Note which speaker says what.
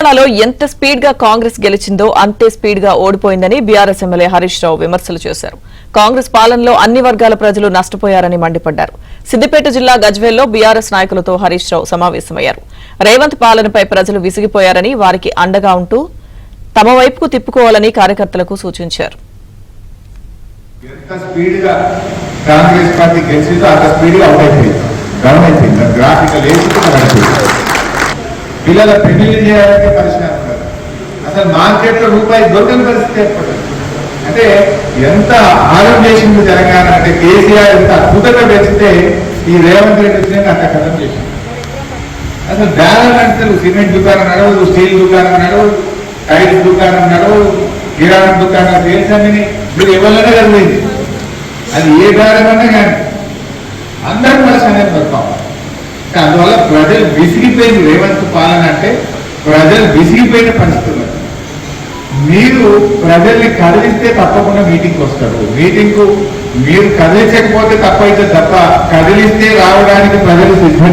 Speaker 1: తెలంగాణలో ఎంత స్పీడ్ గా కాంగ్రెస్ గెలిచిందో అంతే స్పీడ్ గా ఓడిపోయిందని బీఆర్ఎస్ ఎమ్మెల్యే హరీష్ రావు విమర్శలు చేశారు. కాంగ్రెస్ పాలనలో అన్ని వర్గాల ప్రజలు నష్టపోయారని మండిపడ్డారు. సిద్దిపేట జిల్లా గజ్వేల్లో బీఆర్ఎస్ నాయకులతో హరీష్ రావు సమావేశమయ్యారు. రేవంత్ పాలనపై ప్రజలు విసిగిపోయారని, వారికి అండగా ఉంటూ తమ వైపుకు తిప్పుకోవాలని కార్యకర్తలకు సూచించారు.
Speaker 2: పిల్లల పెళ్లి చేయాలంటే పరిశ్రమ అసలు మార్కెట్లో రూపాయి దొరకని పరిస్థితి ఏర్పడుతుంది. అంటే ఎంత ఆరోగ్యం చేసింది తెలంగాణ అంటే కేసీఆర్ ఎంత అద్భుతంగా పెంచితే ఈ రేవంత్ రెడ్డి వచ్చినాక అంత కథం చేసింది. అసలు బ్యాలెన్స్ అంటే సిమెంట్ దుకాణం నడవదు, స్టీల్ దుకాణం నడవదు, టైల్స్ దుకాణం నడవదు, కిరాణం దుకాణం సేల్స్ అన్ని మీరు ఎవరైనా కలిగింది. అది ఏ బ్యాలెన్స్ కానీ అందరూ పరిశ్రమ దొరకాలి. అందువల్ల ప్రజలు విసిగిపోయింది. రేవంత్ పాలన అంటే ప్రజలు విసిగిపోయిన పరిస్థితులు. మీరు ప్రజల్ని కదిలిస్తే తప్పకుండా మీటింగ్కి వస్తారు. మీటింగ్కు మీరు కదిలించకపోతే తప్ప కదిలిస్తే రావడానికి ప్రజలు సిద్ధంగా